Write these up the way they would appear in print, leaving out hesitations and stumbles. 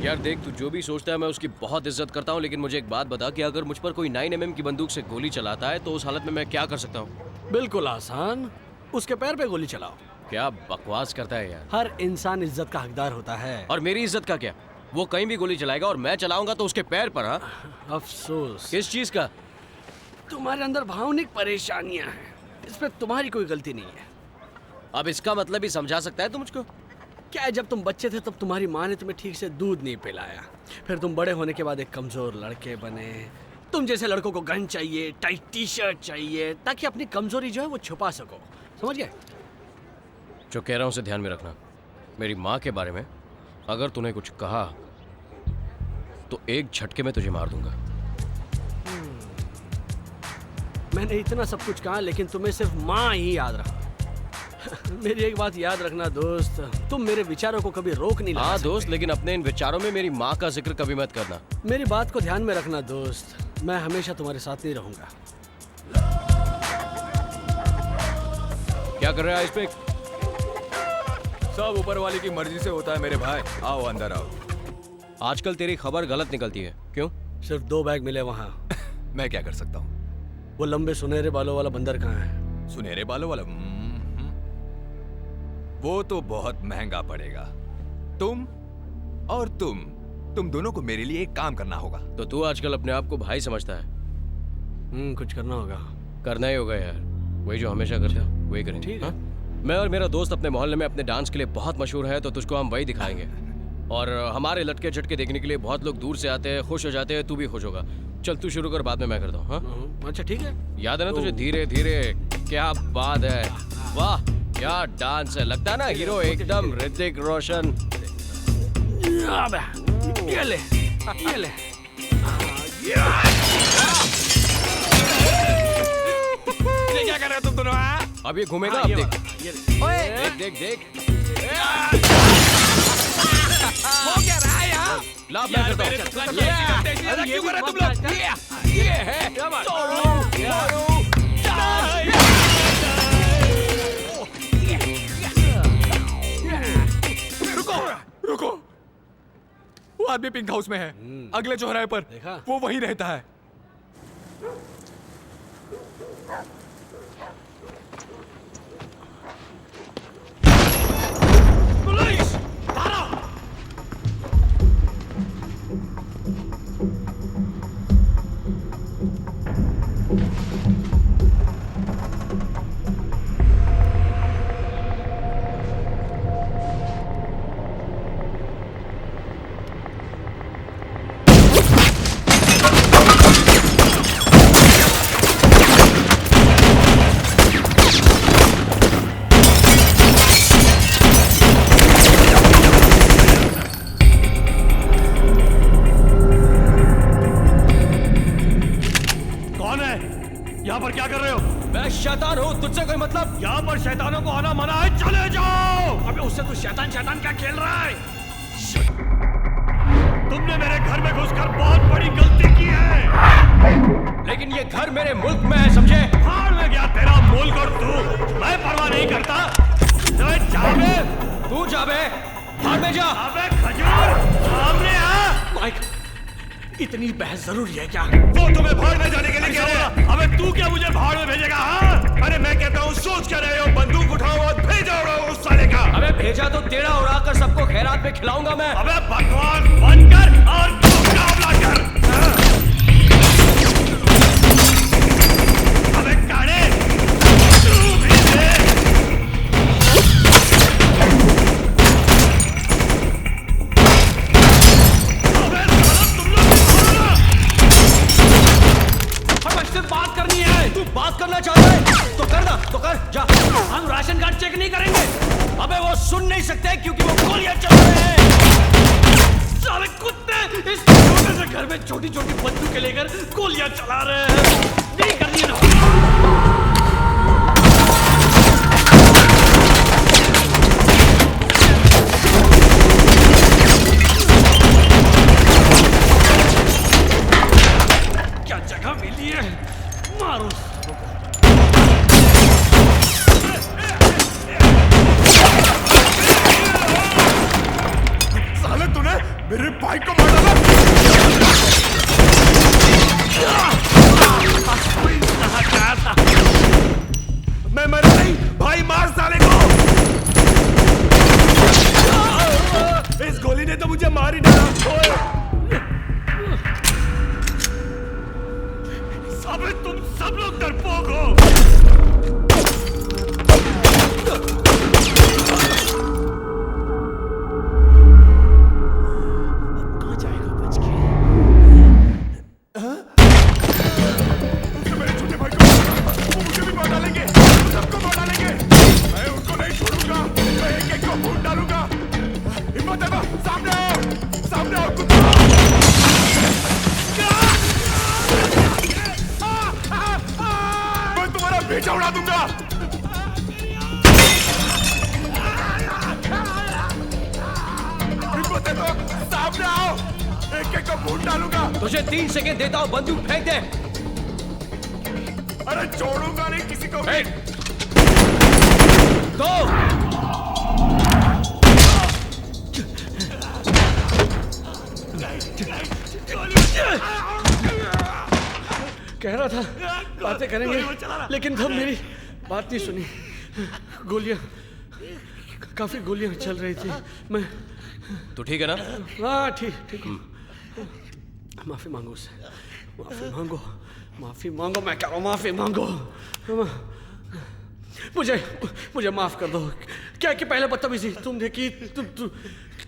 यार देख, तू जो भी सोचता है मैं उसकी बहुत इज्जत करता हूँ, लेकिन मुझे एक बात बता कि अगर मुझ पर कोई 9mm की बंदूक से गोली चलाता है तो उस हालत में मैं क्या कर सकता हूँ? बिल्कुल आसान, उसके पैर पे गोली चलाओ। क्या बकवास करता है यार। हर इंसान इज्जत का हकदार होता है। और मेरी इज्जत का क्या? वो कहीं भी गोली चलाएगा और मैं चलाऊंगा तो उसके पैर पर। हाँ, अफसोस। किस चीज का? तुम्हारे अंदर भावनिक परेशानियां हैं, इस पे तुम्हारी कोई गलती नहीं है। अब इसका मतलब ही समझा सकता है तू मुझको? क्या है, जब तुम बच्चे थे तब तुम्हारी माँ ने तुम्हें ठीक से दूध नहीं पिलाया, फिर तुम बड़े होने के बाद एक कमजोर लड़के बने। तुम जैसे लड़कों को गन चाहिए, टाइट टी शर्ट चाहिए, ताकि अपनी कमजोरी जो है वो छुपा सको। समझ गए? जो कह रहा हूँ उसे ध्यान में रखना। मेरी माँ के बारे में अगर तूने कुछ कहा तो एक झटके में तुझे मार दूंगा। मैंने इतना सब कुछ कहा, लेकिन तुम्हें सिर्फ माँ ही याद रहा। मेरी एक बात याद रखना दोस्त, तुम मेरे विचारों को कभी रोक नहीं लगा हाँ सकते। दोस्त, लेकिन अपने इन विचारों में मेरी माँ का जिक्र कभी मत करना। मेरी बात को ध्यान में रखना दोस्त, मैं हमेशा तुम्हारे साथ नहीं रहूंगा। क्या कर रहा है इस पे? सब ऊपर वाले की मर्जी से होता है मेरे भाई। आओ अंदर आओ। आजकल तेरी खबर गलत निकलती है, क्यों? सिर्फ 2 बैग मिले वहाँ। मैं क्या कर सकता हूँ? वो लंबे सुनहरे बालों वाला बंदर कहाँ है? सुनहरे बालों वाला? वो तो बहुत महंगा पड़ेगा। तुम और तुम दोनों को मेरे लिए एक काम करना होगा। तो तू आजकल अपने आप को भाई समझता है? कुछ करना होगा। करना ही होगा यार, वही जो हमेशा करता है वही करेंगे। ठीक है। हाँ? मैं और मेरा दोस्त अपने मोहल्ले में अपने डांस के लिए बहुत मशहूर है, तो तुझको हम वही दिखाएंगे। और हमारे लटके झटके देखने के लिए बहुत लोग दूर से आते हैं, खुश हो जाते हैं। तू भी खुश होगा। चल तू शुरू कर, बाद में मैं करता हूँ। हाँ? अच्छा ठीक है। याद है ना तुझे? धीरे धीरे। क्या बात है, वाह क्या डांस है। लगता है ना हीरो एकदम ऋतिक रोशन। ये ले, ये ले। ये क्या कर रहे हो तुम दोनों? अब ये घूमेगा, हाँ, अब ये देख। वाला, ये ले। देख देख देख। वो क्या रहा है यार? ला मैं करता हूँ। ऐसा क्यों कर रहे हो तुम लोग? ये है रुको। वो आदमी पिंक हाउस में है, अगले चौराहे पर। देखा? वो वहीं रहता है। पुलिस! धारा! कौन है? यहाँ पर क्या कर रहे हो? मैं शैतान हूँ, तुझसे कोई मतलब? यहाँ पर शैतानों को आना मना है, चले जाओ! अबे उससे तू शैतान क्या खेल रहा है? तुमने मेरे घर में घुसकर बहुत बड़ी गलती की है। लेकिन ये घर मेरे मुल्क में है, समझे? भाड़ में गया तेरा मुल्क और तू, मैं परवाह नहीं करता। जाबे, तू जाबे, भाड़ में जा। अबे खजूर, सामने आ। माइक, इतनी बहस जरूरी है क्या? वो तुम्हें भाड़ में जाने के लिए कह रहा है। अबे तू क्या मुझे भाड़ में भेजेगा? हाँ? अरे मैं कहता हूँ सोच क्या रहे हो? बंदूक उठाओ और भेजा उड़ाओ उस साले का। अबे भेजा तो टेढ़ा उड़ाकर सबको खैरात में खिलाऊंगा मैं। अबे बकवास बंद कर और मुकाबला कर। हाँ? अबे काने, तू भी दे। अबे साला तुम लोग भी छोड़ो ना। हमें सिर्फ बात करनी है। तू बात करना चाहता है तो करना, तो कर जा। हम राशन कार्ड चेक नहीं करेंगे। अबे वो सुन नहीं सकते क्योंकि वो गोलियां चल रहे हैं। साले कुत्ते इस छोटे से घर में छोटी छोटी बंदूकें लेकर गोलियां चला रहे हैं। नहीं करनी ना। क्या जगह मिली है, मारो। साले तूने मेरे भाई को मार डाला। मैं मरा नहीं, भाई मार साले को। इस गोली ने तो मुझे मार ही डाला। साबित तुम सब लोग डरपोक हो। भेजा उड़ा दूंगा। सामने आओ, एक एक को फूट डालूंगा। तुझे 3 सेकंड देता हूँ, बंदूक फेंक दे। अरे छोड़ूंगा नहीं किसी को। 1 2 कह रहा था बातें करेंगे, लेकिन तुम मेरी बात नहीं सुनी। काफी गोलियां चल रही थी। मैं तू ठीक है ना? हाँ ठीक ठीक। माफी मांगो उससे, माफी मांगो। मैं कह रहा हूँ माफी मांगो। मुझे माफ कर दो। क्या कि पहले बदतमीजी तुमने की,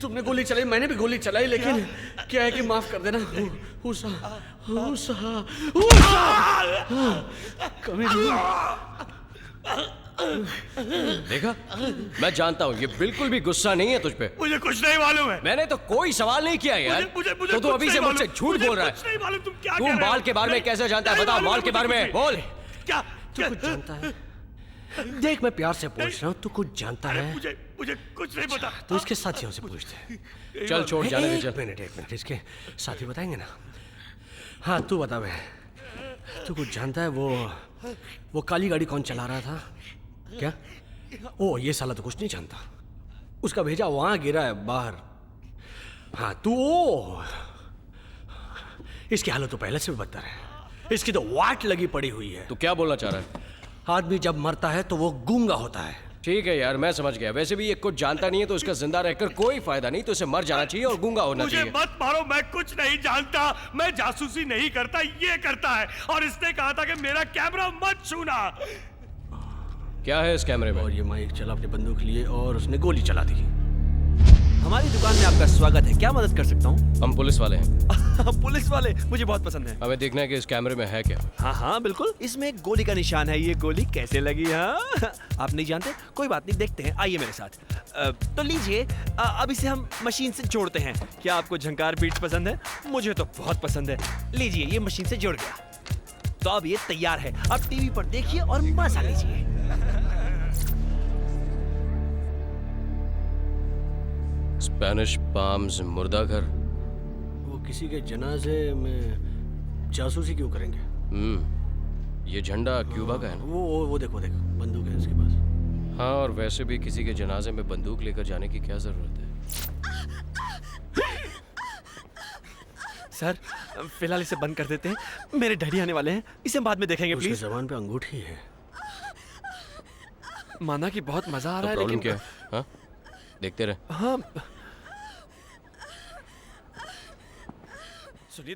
तुमने गोली चलाई, मैंने भी गोली चलाई, लेकिन क्या है कि माफ कर देना। कभी देखा, मैं जानता हूँ ये बिल्कुल भी गुस्सा नहीं है तुझ पे। मुझे कुछ नहीं मालूम है। मैंने तो कोई सवाल नहीं किया यार। तो तू अभी से मुझसे झूठ बोल रहा है। तू माल के बारे में कैसे जानता है? बता, माल के बारे में बोल। क्या तू कुछ जानता है? देख, मैं प्यार से पूछ रहा हूँ, तू कुछ जानता है? मुझे कुछ नहीं पता। तो इसके साथियों से पूछते। चल छोड़, जाने दे। एक मिनट, इसके साथी बताएंगे ना। हाँ तू बता बे, तू कुछ जानता है? वो काली गाड़ी कौन चला रहा था? क्या? ओ, ये साला तो कुछ नहीं जानता। उसका भेजा वहां गिरा है बाहर। हाँ तू इसकी हालत तो पहले से भी बदतर है। इसकी तो वाट लगी पड़ी हुई है। तू क्या बोलना चाह रहा है? आदमी जब मरता है तो वो गूंगा होता है। ठीक है यार, मैं समझ गया। वैसे भी ये कुछ जानता नहीं है तो उसका जिंदा रहकर कोई फायदा नहीं। तो उसे मर जाना चाहिए और गूंगा होना मुझे चाहिए। मत मारो, मैं कुछ नहीं जानता। मैं जासूसी नहीं करता, ये करता है। और इसने कहा था कि मेरा कैमरा मत छूना। क्या है इस कैमरे में? और ये माइक चला, अपनी बंदूक लिए और उसने गोली चला दी। हमारी दुकान में आपका स्वागत है। क्या मदद कर सकता हूँ? हम पुलिस वाले हैं। पुलिस वाले मुझे बहुत पसंद है। हमें देखना है कि इस कैमरे में है क्या। हाँ हाँ बिल्कुल, इसमें एक गोली का निशान है। ये गोली कैसे लगी? हाँ आप नहीं जानते? कोई बात नहीं, देखते हैं, आइए मेरे साथ। तो लीजिए, अब इसे हम मशीन से जोड़ते हैं। क्या आपको झंकार बीट्स पसंद है? मुझे तो बहुत पसंद है। लीजिए, ये मशीन से जुड़ गया। तो अब ये तैयार है। अब टीवी पर देखिए और मजा लीजिए। स्पेनिश पाम्स मुर्दा घर। वो किसी के जनाजे में जासूसी क्यों करेंगे? ये झंडा क्यूबा का है ना? वो देखो बंदूक है इसके पास। हाँ, और वैसे भी किसी के जनाजे में बंदूक लेकर जाने की क्या जरूरत है? सर फिलहाल इसे बंद कर देते हैं, मेरे डैडी आने वाले हैं। इसे बाद में देखेंगे उसकी प्लीज। जबान पे अंगूठी है। माना कि बहुत मजा आ रहा है, प्रॉब्लम लेकिन क्या है? हाँ? देखते रहे। हाँ सुनिए।